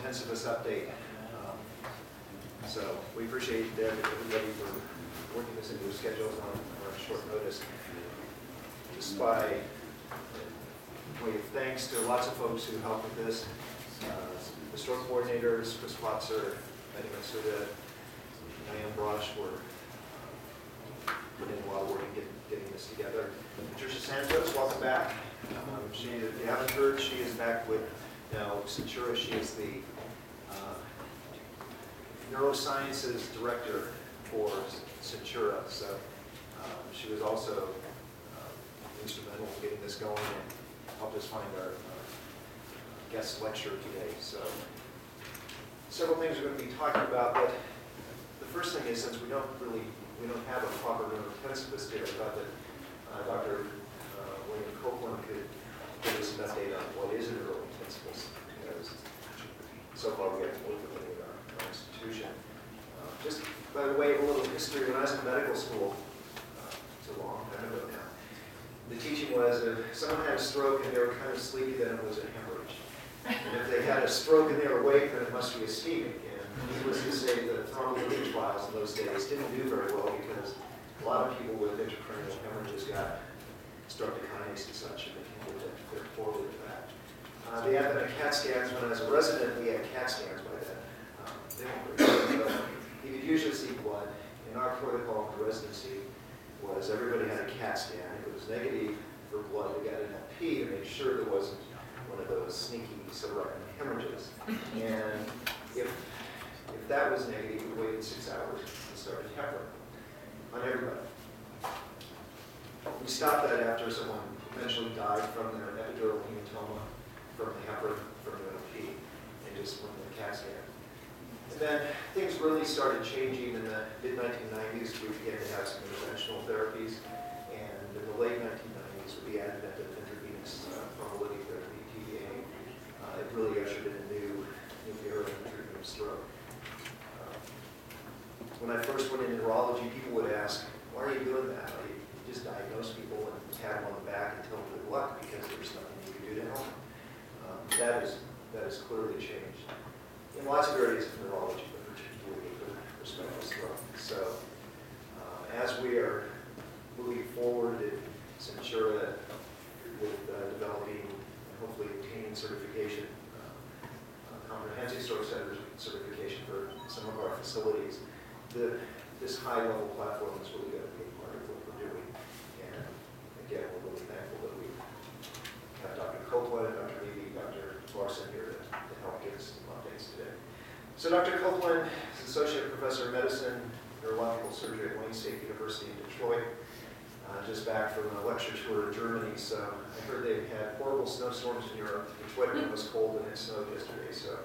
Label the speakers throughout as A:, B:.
A: intensivist update. So we appreciate everybody for working this into your schedules on short notice. Just by way of thanks to lots of folks who helped with this. The store coordinators, Chris Potzer, Betty Matsuda, Diane Brosh were putting in a lot of work in getting this together. Patricia Santos, welcome back. If you haven't heard, she is back with now Centura. She is the neurosciences director for Centura. So she was also instrumental in getting this going and helped us find our guest lecturer today. So several things we're going to be talking about, but the first thing is, since we don't have a proper neurotensivist here, I thought that Dr. William Copeland could give us an update on what is a neurotensivist, because so far we haven't worked with it in our institution. Just by the way of a little history, when I was in medical school, it's a long time ago now, the teaching was if someone had a stroke and they were kind of sleepy, then it was a hemorrhage. And if they had a stroke and they were awake, then it must be ischemic. And needless to say, the thrombolytic trials in those days didn't do very well because a lot of people with intracranial hemorrhages got obstructed kinase and such, and they came very poorly with that. The advent of CAT scans, when I was a resident, we had CAT scans by then. They weren't very good, but you could usually see blood. And our protocol in the residency was everybody had a CAT scan. If it was negative for blood, we got an FP to make sure there wasn't one of those sneaky subarachnoid hemorrhages. And if that was negative, we waited 6 hours and started heparin on everybody. We stopped that after someone eventually died from their epidural hematoma from the heparin from the FP and just went to the CAT scan. And then things really started changing in the mid-1990s. We began to have some interventional therapies. And in the late 1990s, with the advent of intravenous thrombolytic therapy, TVA, it really ushered in a new era in the treatment of stroke. When I first went into neurology, people would ask, why are you doing that? You just diagnose people and pat them on the back and tell them good luck because there's nothing you can do to help them. That has clearly changed in lots of areas of neurology, but particularly with respect to stroke. So as we are moving forward in Centura with developing and hopefully obtaining certification, comprehensive stroke center certification for some of our facilities, this high-level platform is really going to be a part of what we're doing. And again, we're really thankful that we have Dr. Copeland, Dr. Levy, Dr. Larson here to help give us some updates today. So Dr. Copeland is Associate Professor of Medicine, Neurological Surgery at Wayne State University in Detroit. Just back from a lecture tour in Germany, so I heard they had horrible snowstorms in Europe. Detroit was cold and it snowed yesterday, so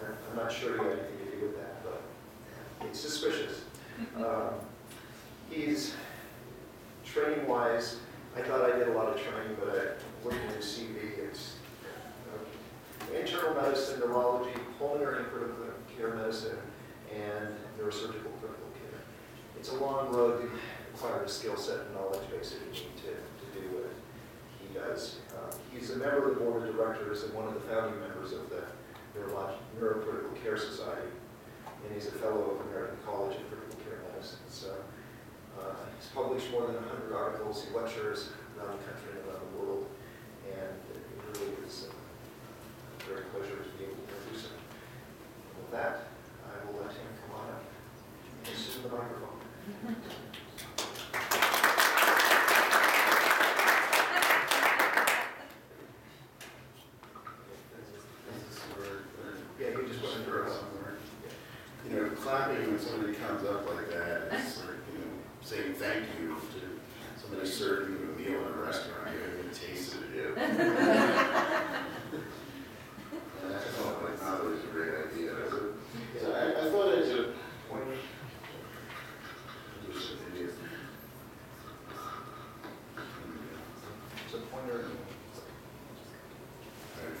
A: I'm not sure he had anything to do with that, but it's suspicious. He's training-wise, I thought I did a lot of training, but I looked at his CV. It's internal medicine, neurology, pulmonary and critical care medicine, and neurosurgical critical care. It's a long road to acquire the skill set and knowledge base that you need to do what he does. He's a member of the board of directors and one of the founding members of the Neurocritical Care Society, and he's a fellow of American College of Critical Care Medicine. So he's published more than 100 articles. He lectures around the country and around the world, and it really is a great pleasure to be able to introduce him. And with that, I will let him come on up and assume the microphone. Yeah, you just went under somewhere.
B: You know, clapping when somebody comes up like that is, saying thank you to somebody serving you a meal in a restaurant. You haven't even tasted it yet. That's not always a great idea, is it? So I thought as a point.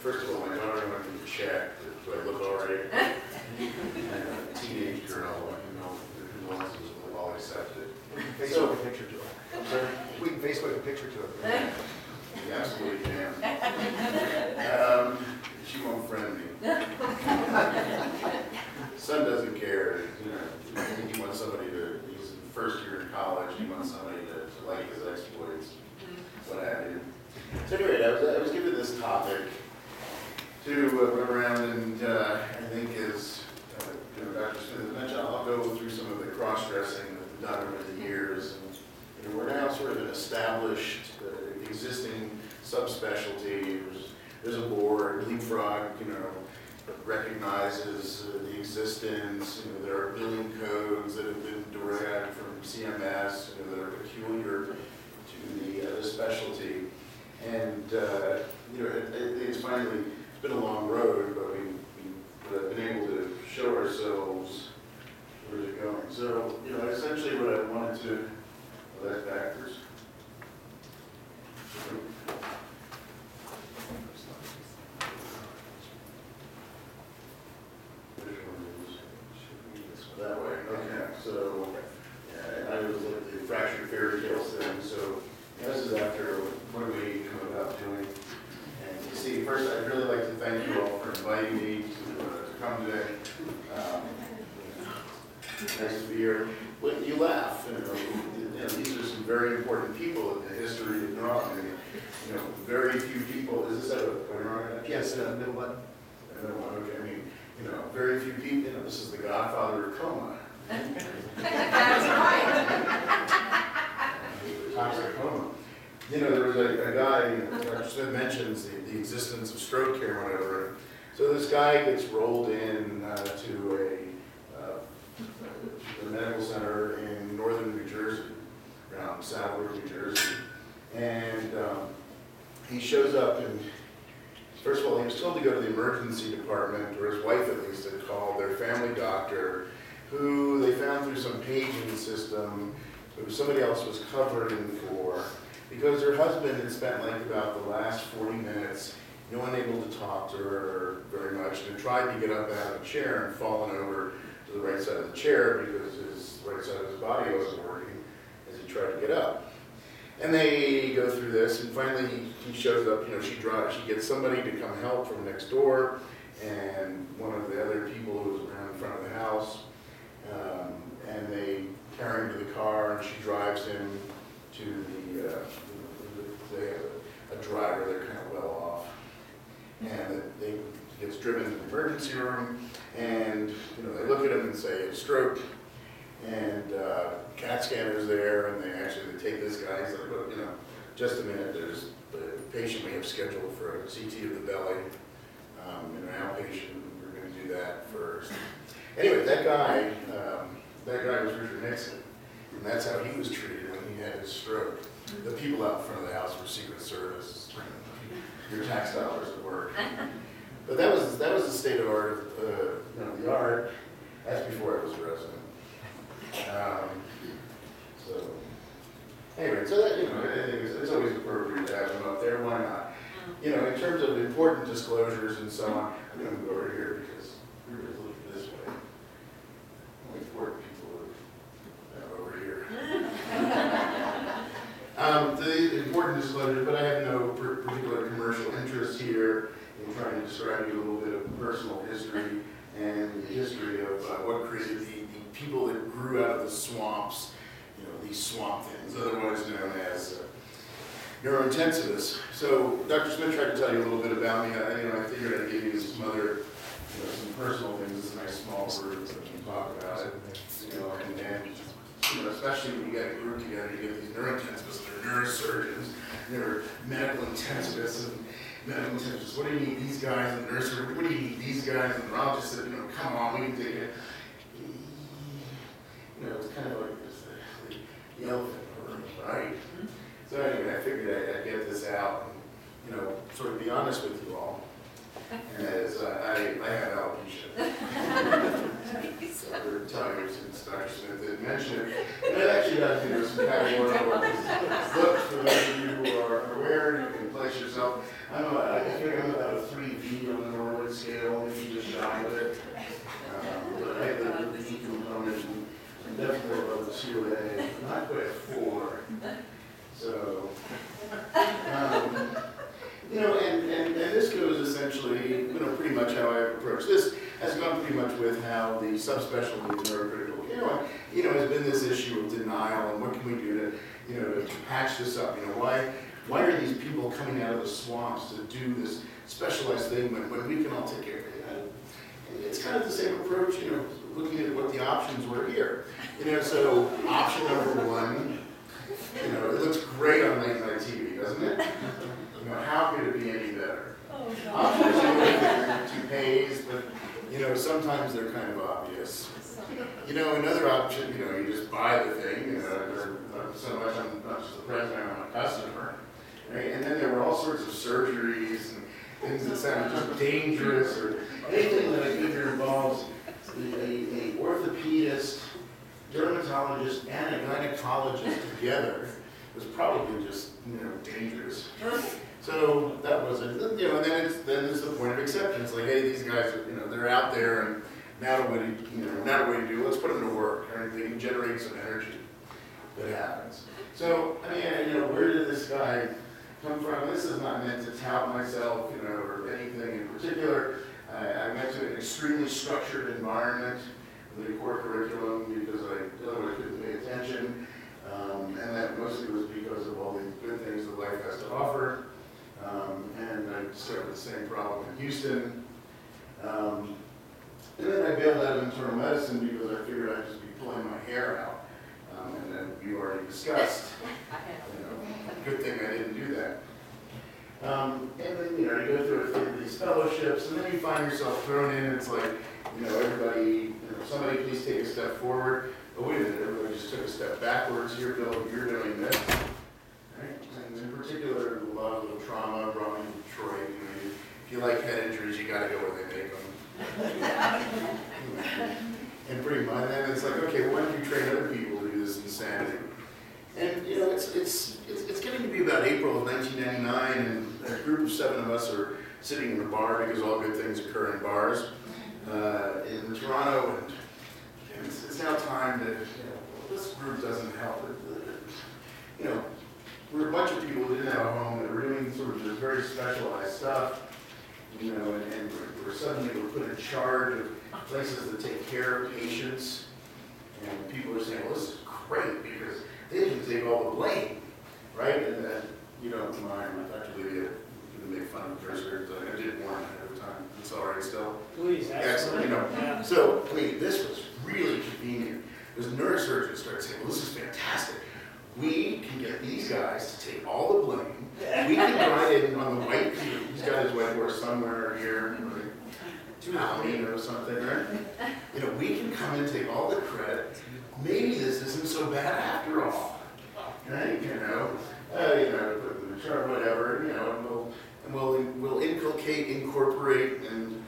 B: First of all, my daughter wanted me to check, do I look all right? And a teenage girl, who will always accept it.
A: Facebook a picture to it. We can Facebook a picture to it.
B: You absolutely can. She won't friend me. much you want somebody to like his exploits, what have you. So anyway, I was given this topic to run around and I think as Dr. Smith mentioned, I'll go through some of the cross-dressing that we've done over the years. And we're now sort of an established, existing subspecialty. There's a board, Leapfrog, recognizes the existence. There are billing codes that have been derived from CMS that are peculiar to the specialty. And it's been a long road, but we've been able to show ourselves where it's going. So, essentially what I wanted to, well, that's backwards. That way, okay. So, I was at the fractured fairy tales thing. So, this is after what are we about doing. And you see, first, I'd really like to thank you all for inviting me to come today. Nice to be here. When you laugh, these are some very important people in the history of neurology. Very few people. Is this a pointer?
A: Yes, middle button.
B: Middle one. Okay. I mean, very few people. This is the godfather of coma.
C: That's right.
B: Toxic coma. There was a guy, Dr. Smith mentions the existence of stroke care and whatever. So this guy gets rolled in to a medical center in northern New Jersey, around Saddleworth, New Jersey. And he shows up and, first of all, he was told to go to the emergency department, or his wife at least had called their family doctor, who they found through some paging system, somebody else was covering for, because her husband had spent like about the last 40 minutes unable to talk to her very much, and tried to get up out of the chair and fallen over to the right side of the chair because his right side of his body wasn't working as he tried to get up. And they go through this, and finally he shows up. She gets somebody to come help from next door, and one of the other people who was around in front of the house, and they carry him to the car, and she drives him to they have a driver. They're kind of well off, and he gets driven to the emergency room, and they look at him and say it's stroke, and CAT scanner's there, and they take this guy. He's like, look, just a minute. There's the patient we have scheduled for a CT of the belly, an outpatient. We're going to do that first. Anyway, that guy was Richard Nixon, and that's how he was treated when he had his stroke. The people out in front of the house were Secret Service. Your tax dollars at work. But that was the state of art of the art. That's before I was a resident. So anyway, so that I think it's always appropriate to have them up there. Why not? In terms of important disclosures and so on, I'm going to go over here because we're going to look this way. Only important people are over here. The important disclosures, but I have no particular commercial interest here in trying to describe you a little bit of personal history and the history of what created the people that grew out of the swamps, these swamp things, otherwise known as neurointensivists. So Dr. Smith tried to tell you a little bit about me. I figured I'd give you some other, some personal things. It's a nice small group that we can talk about it. And especially when you get a group together, you get these neurointensivists, they're neurosurgeons, they're medical intensivists, and medical intensivists. What do you need these guys in the nursery? What do you need these guys? And neurologists said, come on, we can take it. It's kind of like this, the elephant room, right? So anyway, I figured I'd get this out and, sort of be honest with you all. And as I have alopecia. So we're retired since Dr. Smith did mention it. And it actually got some categorical look for those of you who are aware. You can place yourself. I think I'm about a 3B on the Norwood scale, maybe just shy of it. But I have the E component. Definitely above the COA, not quite 4. So, and this goes essentially, pretty much how I approach this has gone pretty much with how the subspecialty of neurocritical care, has been this issue of denial and what can we do to patch this up. Why are these people coming out of the swamps to do this specialized thing when we can all take care of it? It's kind of the same approach, looking at what the options were here. So option number one, it looks great on late night TV, doesn't it? How could it be any better? Option two, toupees, but sometimes they're kind of obvious. Another option, you just buy the thing, so much I'm not just the president, I'm a customer. Right? And then there were all sorts of surgeries and things that sounded just dangerous, or anything that I figure involves a orthopedist, dermatologist, and a gynecologist together was probably just dangerous. So that wasn't, and then it's the point of acceptance. Like, hey, these guys, they're out there, and now what do you do? Let's put them to work. Right? They can generate some energy that happens. So, where did this guy come from? This is not meant to tout myself, or anything in particular. I went to an extremely structured environment with a core curriculum because I otherwise couldn't pay attention, and that mostly was because of all the good things that life has to offer. And I discovered the same problem in Houston. And then I bailed out of internal medicine because I figured I'd just be pulling my hair out. And then you already discussed. Good thing I didn't do that. And then, you go through these fellowships, and then you find yourself thrown in. It's like, everybody, somebody please take a step forward. Oh, wait a minute, everybody just took a step backwards. Here, Bill, you're doing this. Right? And in particular, a lot of the trauma brought me to Detroit. If you like head injuries, you got to go where they make them. And pretty much, and it's like, okay, why don't you train other people to do this insanity? And it's getting to be about April of 1999, and a group of 7 of us are sitting in a bar because all good things occur in bars in Toronto, and it's now time to, this group doesn't help. We're a bunch of people who didn't have a home that were doing sort of this very specialized stuff, and we're put in charge of places that take care of patients, and people are saying, well, this is great because they can take all the blame, right? And you don't mind, Dr. Lydia, you can make fun of the cursor, I did warn ahead of time. It's all right still?
D: Please,
B: excellent.
D: Yeah.
B: So, this was really convenient. Because neurosurgeons started saying, well, this is fantastic. We can get these guys to take all the blame. We can ride in on the white, he's got his white horse somewhere here, Halloween or something, right? We can come and take all the credit. Maybe this isn't so bad after all, right? Put in the chart, whatever, and we'll incorporate, and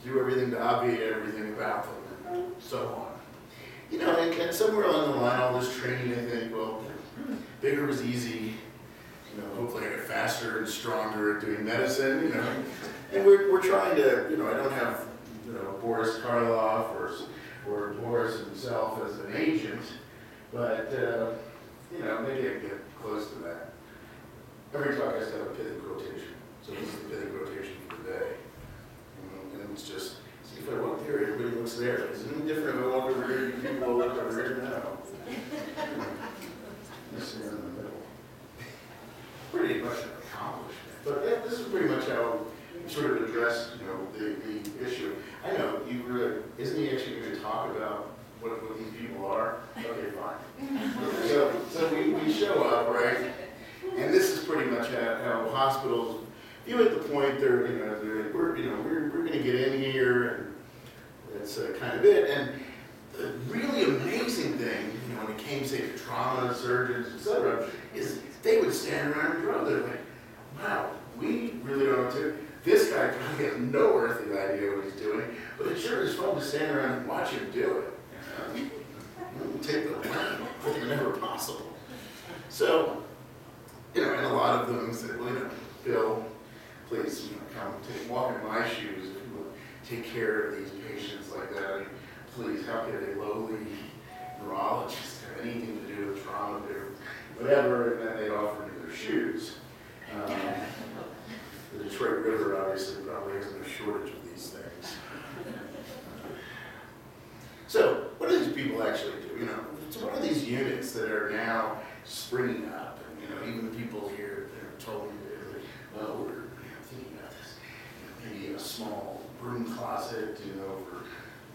B: do everything to obviate everything about them, and so on. And somewhere along the line, all this training, I think, well, bigger was easy. Hopefully I get faster and stronger at doing medicine, And we're trying to, I don't have, Boris Karloff or Boris himself as an agent, but, maybe I can get close to that. Every talk has to have a pithy quotation. So this is the pithy quotation for the day. And it's just, see, if I walk there, everybody looks there. Is it any different if I walk over here, people will look over here? No. This here in the middle. Pretty much an accomplishment. But yeah, this is pretty much how we sort of addressed, the issue. I know, isn't he actually going to talk about what these people are? Okay, fine. So we show up, right? And this is pretty much how hospitals view at the point they're like, we're going to get in here, and that's kind of it. And the really amazing thing, when it came, say, to trauma surgeons, etc., is they would stand around and draw. They're like, wow, we really don't know what to. This guy probably has no earthly idea what he's doing, but it sure is fun to stand around and watch him do it. Take the blame whenever possible. So, and a lot of them said, well, Bill, please, come walk in my shoes if you will take care of these patients like that. I mean, please, how could a lowly neurologist have anything to do with trauma or whatever? And then they'd offer me their shoes. The Detroit River obviously probably isn't a shortage of these things. So, what do these people actually do? You know, so what are these units that are now springing up? And, you know, even the people here that told me that, well, we're thinking about this. You know, maybe a small broom closet, you know, for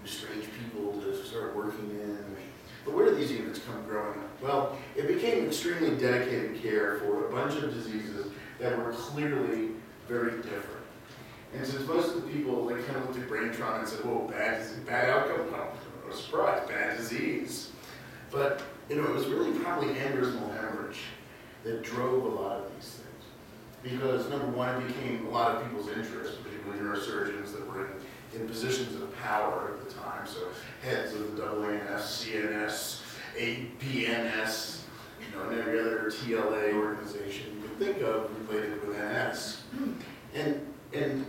B: strange people to start working in. But where did these units come growing up? Well, it became extremely dedicated care for a bunch of diseases that were clearly very different. And since most of the people, they kind of looked at brain trauma and said, whoa, bad outcome? Well, no surprise, bad disease. But, you know, it was really probably aneurysmal hemorrhage that drove a lot of these things. Because, number one, it became a lot of people's interest, particularly neurosurgeons that were in positions of power at the time, so heads of the AANS, CNS, APNS, you know, and every other TLA organization you could think of related with NS. And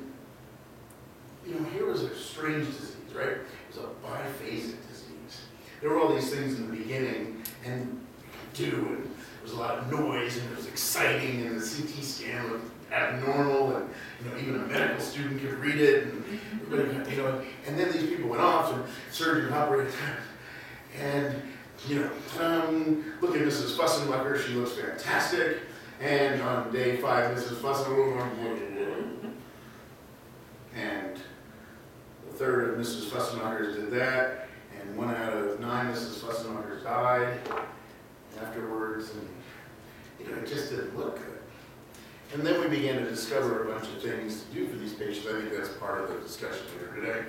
B: you know, here was a strange disease, right? It was a biphasic disease. There were all these things in the beginning, and there was a lot of noise, and it was exciting, and the CT scan looked abnormal, and you know, even a medical student could read it, and you know, and then these people went off, and surgeon operated, and you know, look at Mrs. Fussenlucker, she looks fantastic, and on day 5, Mrs. Fussenlucker, and a third of Mrs. Fussenluckers did that, and 1 out of 9 Mrs. Fussenluckers died afterwards, and you know, it just didn't look good. And then we began to discover a bunch of things to do for these patients. I think that's part of the discussion here today.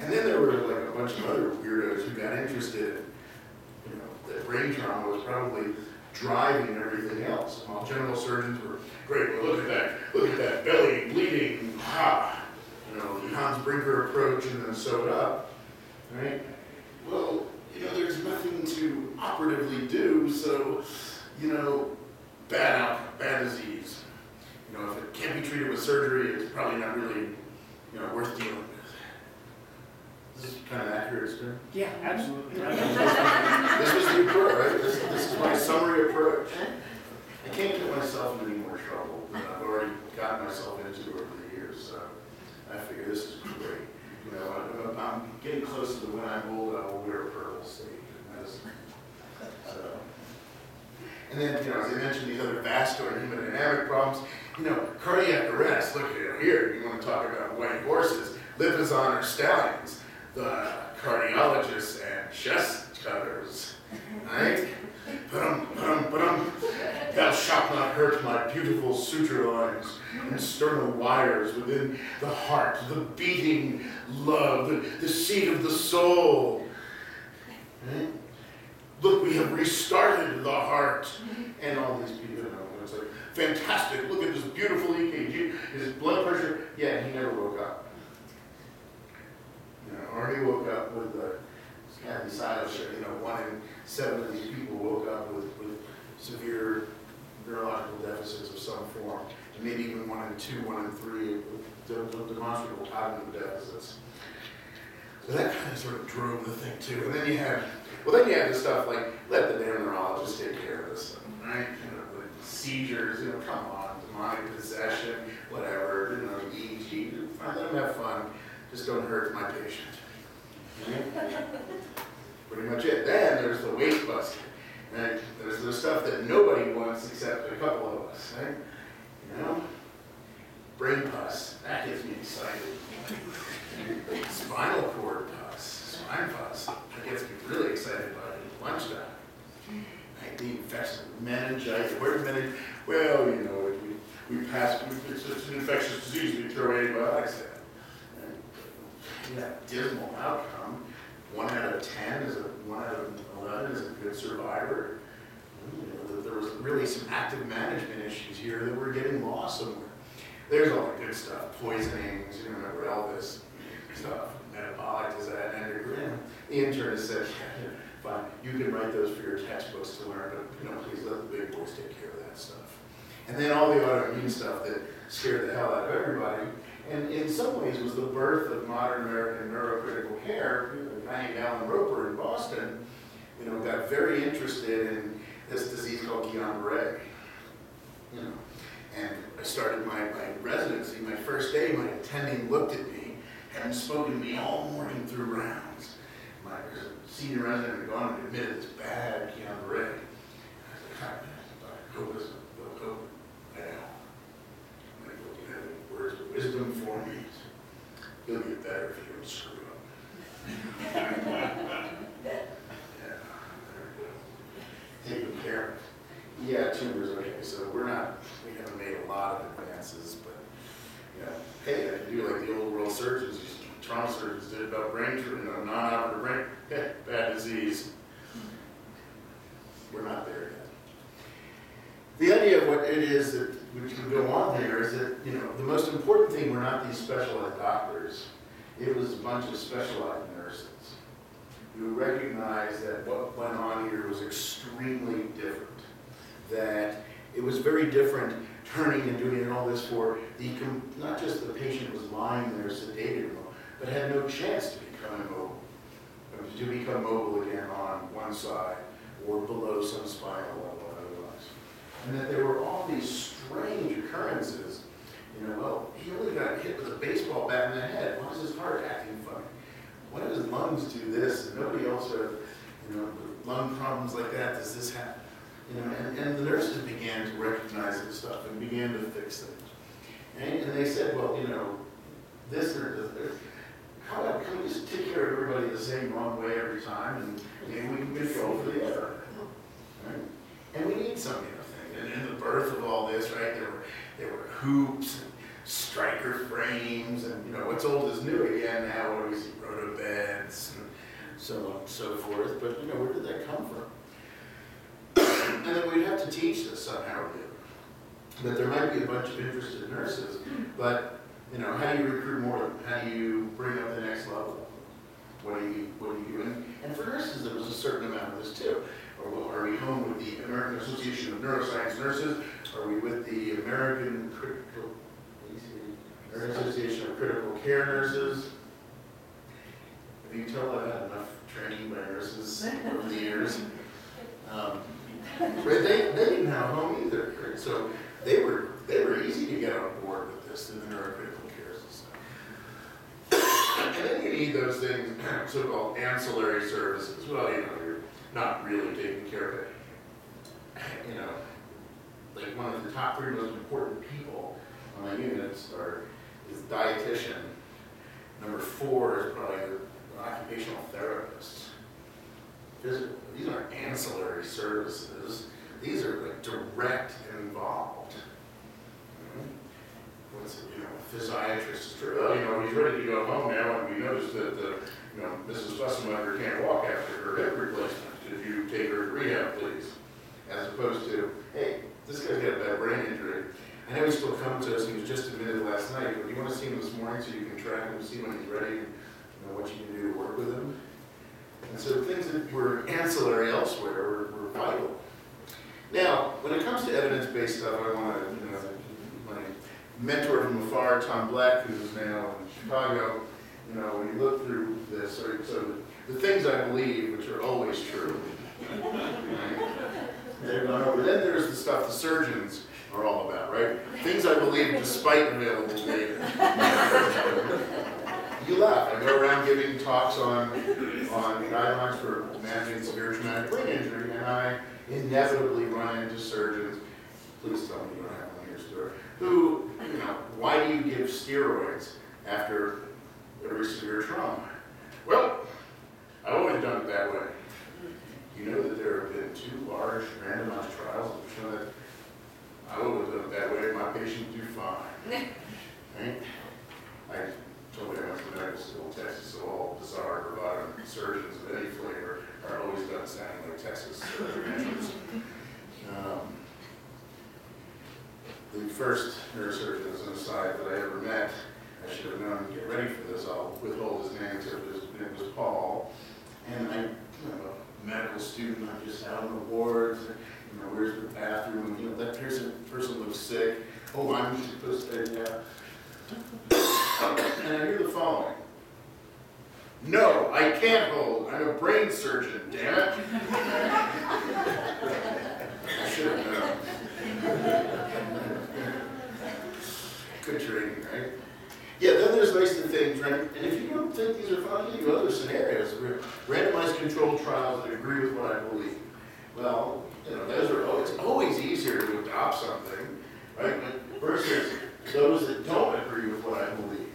B: And then there were like a bunch of other weirdos who got interested in, you know, that brain trauma was probably driving everything else. And while general surgeons were great, well, look at that belly bleeding, ha! You know, the Hans Brinker approach and then sew it up, right? Well, you know, there's nothing to operatively do, so, you know, bad disease. You know, if it can't be treated with surgery, it's probably not really, you know, worth dealing with. Is this kind of accurate, sir?
D: Yeah, absolutely.
B: This was the approach, right? This is my summary approach. I can't get myself in any more trouble than I've already gotten myself into over the years, so I figure this is great. You know, I'm getting close to when I'm old, I will wear a purple stage in medicine. So. And then, you know, as I mentioned, these other vascular and hemodynamic problems, you know, cardiac arrest, look here, you want to talk about white horses, Lipizan or stallions, the cardiologists and chest cutters, right? Thou shalt not hurt my beautiful suture lines and sternal wires within the heart, the beating love, the seat of the soul, right? Look, we have restarted the heart. And all these people, you know, it's like, fantastic, look at this beautiful EKG. His blood pressure, yeah, he never woke up. You know, or he woke up with the cytosol, you know, 1 in 7 of these people woke up with severe neurological deficits of some form. And maybe even 1 in 2, 1 in 3 with demonstrable cognitive deficits. So that kind of sort of drove the thing too. And then you have the stuff like, let the damn neurologist take care of this stuff, right? You know, like seizures, you know, come on, demonic possession, whatever, you know, EEG, fine, let them have fun, just don't hurt my patient. Right? Pretty much it. Then there's the waste basket. Right? There's the stuff that nobody wants except a couple of us, right? You know? Brain pus, that gets me excited. Spinal cord pus, spine pus, that gets me really excited about it at lunchtime. Right? The infection, meningitis, where's meningitis? Well, you know, it's an infectious disease, we throw antibiotics at it. Right? Yeah, dismal outcome. 1 out of 10 is 1 out of 11 is a good survivor. You know, there was really some active management issues here that were getting lost somewhere. There's all the good stuff, poisonings, you remember Elvis stuff, metabolic disease, endocrine. The internist said, yeah, fine, you can write those for your textbooks to learn, but you know, please let the big boys take care of that stuff. And then all the autoimmune stuff that scared the hell out of everybody, and in some ways was the birth of modern American neurocritical care. A guy named Alan Roper in Boston, you know, got very interested in this disease called Guillain-Barré, you know. And I started my residency. My first day, my attending looked at me, hadn't spoken to me all morning through rounds. My senior resident had gone and admitted this bad Guillain-Barré. I was like, hi, Dr. Copus, Bill Copus. I'm like, well, do you have any words of wisdom for me? You'll get better if you don't screw up. Yeah, taking care of. Yeah, tumors, okay, so we haven't made a lot of advances, but, you know, hey, I can do like the old world surgeons, trauma surgeons did about brain, non-operative brain, hey, bad disease. We're not there yet. The idea of what it is that we can go on there is that, you know, the most important thing, we're not these specialized doctors. It was a bunch of specialized nurses who recognized that what went on here was extremely different. That it was very different turning and doing all this for not just the patient was lying there sedated, but had no chance to become mobile again on one side or below some spinal level otherwise. And that there were all these strange occurrences. You know, well, he only got hit with a baseball bat in the head. Why is his heart acting funny? Why do his lungs do this? And nobody else has, you know, lung problems like that. Does this happen? You know, and the nurses began to recognize this stuff and began to fix things. And they said, well, you know, this or this, how about, can we just take care of everybody the same wrong way every time, and maybe we can control for the error, right? And we need some, you know, thing. And in the birth of all this, right, there were hoops and striker frames, and, you know, what's old is new again now. What do we see? Roto beds and so on and so forth. But, you know, where did that come from? And then we'd have to teach this somehow, that there might be a bunch of interested nurses, but, you know, how do you recruit more of them? How do you bring up the next level? What do you do? And for nurses, there was a certain amount of this too. Or are we home with the American Association of Neuroscience Nurses? Are we with the American Association of Critical Care Nurses? Have you told I've had enough training by nurses over the years? They didn't have a home either, right? So they were easy to get on board with this in the neurocritical care society. And then you need those things, so-called ancillary services. Well, you know, you're not really taking care of it. You know, like one of the top 3 most important people on my units is dietitian. Number 4 is probably the occupational therapist. These aren't ancillary services. These are like direct involved. What's it, you know, physiatrist, you know, he's ready to go home now, and we noticed that, you know, Mrs. Fussenweber can't walk after her hip replacement. Could you take her to rehab, please? As opposed to, hey, this guy's got a bad brain injury. I know he's still coming to us. He was just admitted last night, but do you want to see him this morning so you can track him, see when he's ready, and you know what you can do to work with him? And so things that were ancillary elsewhere were vital. Now, when it comes to evidence-based stuff, I want to, you know, my mentor from afar, Tom Black, who's now in Chicago, you know, when you look through this, so the things I believe, which are always true, right? They're gone over. Then there's the stuff the surgeons are all about, right? Things I believe despite available data. You laugh. I go around giving talks on guidelines for managing severe traumatic brain injury, and I inevitably run into surgeons, please tell me you don't have one here, Stuart, who, you know, why do you give steroids after every severe trauma? Well, I've always done it that way. You know that there have been 2 large randomized trials that show that I would have done it that way, my patients do fine. Right? I told you I went to medical school in Texas, so all bizarre bravado surgeons of any flavor are always done sounding like Texas surgeons. The first neurosurgeon, as an aside, that I ever met, I should have known to get ready for this. I'll withhold his name until his name was Paul. And I'm a medical student, I'm just out on the wards, you know, where's the bathroom? You know, that person looks sick. Oh, I'm supposed to, yeah. And I hear the following. No, I can't hold. I'm a brain surgeon, damn it. I should have known. Good training, right? Yeah, then there's nice things, right? And if you don't think these are fun, you have other scenarios. Randomized controlled trials that agree with what I believe. Well, you know, those are always, it's always easier to adopt something, right? But versus those that don't agree with what I believe.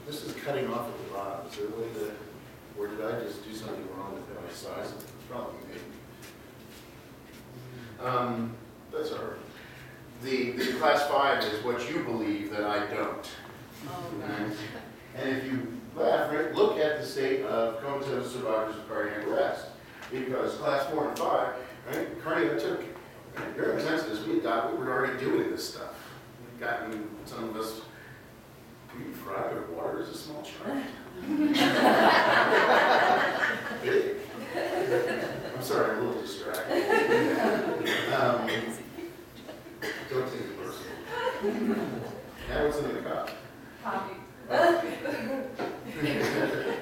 B: This is cutting off at the bottom. Is there a way to, or did I just do something wrong with my size? It's probably me. That's all right. The class 5 is what you believe that I don't.
C: Oh,
B: Okay. And if you laugh, right, look at the state of comatose survivors of cardiac arrest. Because class 4 and 5, right, cardiac took, during the census, we were already doing this stuff. We've gotten some of us, we fried with water as a small child. Big. I'm sorry, I'm a little distracted. Don't take it personal. Now what's in the cup?
C: Coffee.
B: Oh.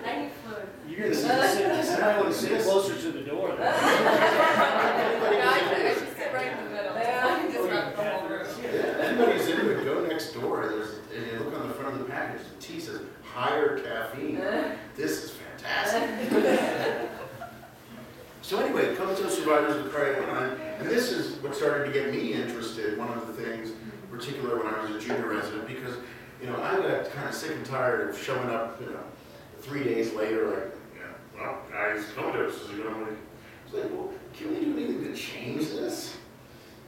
C: I need food.
D: You're gonna sit closer to the door then.
C: I should sit right in the middle. I can just run the whole room.
B: Yeah, anybody's into it, go next door. And you look on the front of the package, the tea says higher caffeine. This is fantastic. So anyway, comatose survivors of cardiac arrest, and this is what started to get me interested, one of the things, in particular when I was a junior resident, because, you know, I got kind of sick and tired of showing up, you know, 3 days later, like, yeah, well, guys, comatose, you know, like, it's like, well, can we do anything to change this?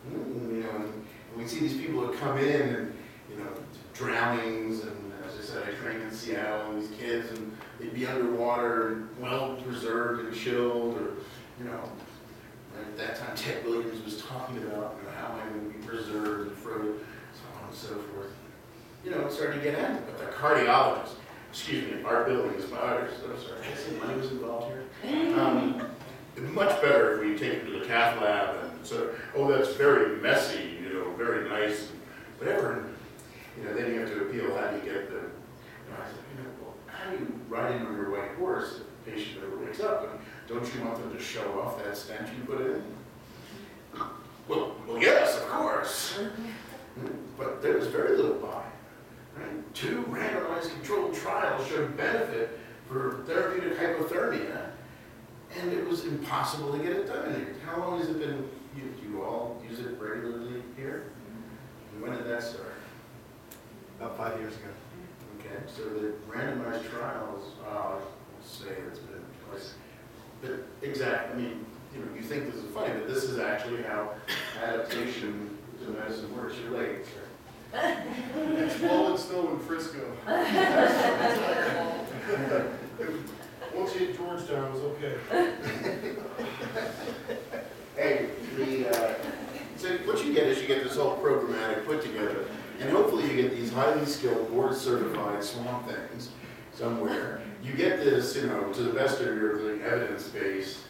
B: You know, and we see these people that come in and, you know, drownings, and as I said, I trained in Seattle, and these kids, and they'd be underwater, and well preserved and chilled, or, you know, at that time Ted Williams was talking about, you know, how I'm going to be preserved and frozen, so on and so forth. You know, it started to get at it, but the cardiologist, excuse me, our building is biologist, I'm sorry, I see money was involved here. Much better if we take it to the cath lab and sort of, oh, that's very messy, you know, very nice, and whatever. And, you know, then you have to appeal how do you get the, you know, I said, you know, well, how do you ride in on your white horse if the patient ever wakes up? And don't you want them to show off that stent you put in? Well, yes, of course. But there was very little buy. Right? 2 randomized controlled trials showed benefit for therapeutic hypothermia, and it was impossible to get it done in here. How long has it been? You all use it regularly here? And when did that start?
A: About 5 years ago.
B: Okay, so the randomized trials, I'll say it's been twice. But exactly, I mean, you know, you think this is funny, but this is actually how adaptation to medicine works. You're late, sir.
E: It's blowing snow in Frisco. Once you hit Georgetown, it was okay.
B: Hey, so what you get is you get this whole programmatic put together, and hopefully you get these highly skilled, board certified swamp things somewhere. You get this, you know, to the best of your evidence base,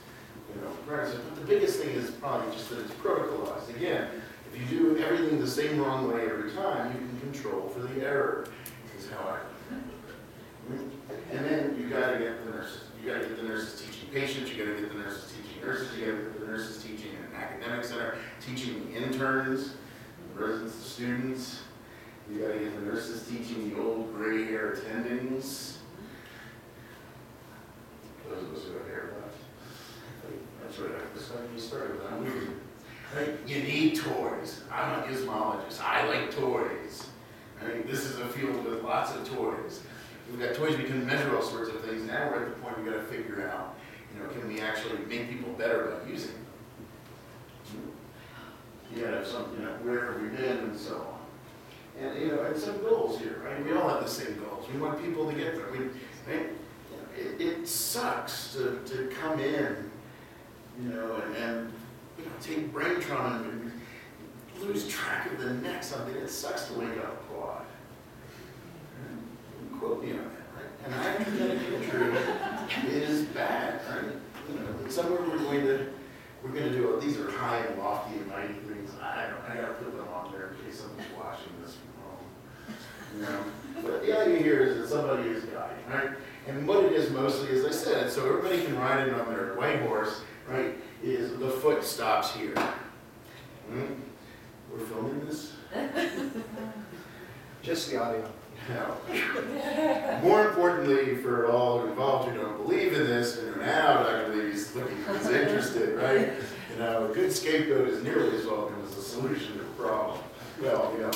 B: you know, practice. But the biggest thing is probably just that it's protocolized. Again, if you do everything the same wrong way every time, you can control for the error. Is how I. And then you got to get the nurses. You got to get the nurses teaching patients. You got to get the nurses teaching nurses. You got to get the nurses teaching in an academic center, teaching the interns, the residents, the students. You got to get the nurses teaching the old gray hair attendings. Those of us who have hair left. That's right. That's how you started with that. Right? You need toys. I'm a gizmologist. I like toys. Right? This is a field with lots of toys. We've got toys we can measure all sorts of things. Now we're at the point we've got to figure out, you know, can we actually make people better by using them? You got to have some, you know, where have we been and so on. And, you know, and some goals here, right? We all have the same goals. We want people to get there. Right? It sucks to come in, you know, and you know, take brain trauma and lose track of the next something. It sucks to wake up quad. Quote me on that, right? And academic injury is bad, right? You know, somewhere we're going to do. These are high and lofty and mighty things. I got to put them on there in case someone's watching this from home. You know, but the idea here is that somebody is guiding, right? And what it is mostly, as I said, so everybody can ride in on their white horse, right? Is the foot stops here. We're filming this.
A: Just the audio.
B: Now, more importantly, for all involved who don't believe in this and are now not going to believe he's interested, right? You know, a good scapegoat is nearly as welcome as a solution to a problem. Well, you know,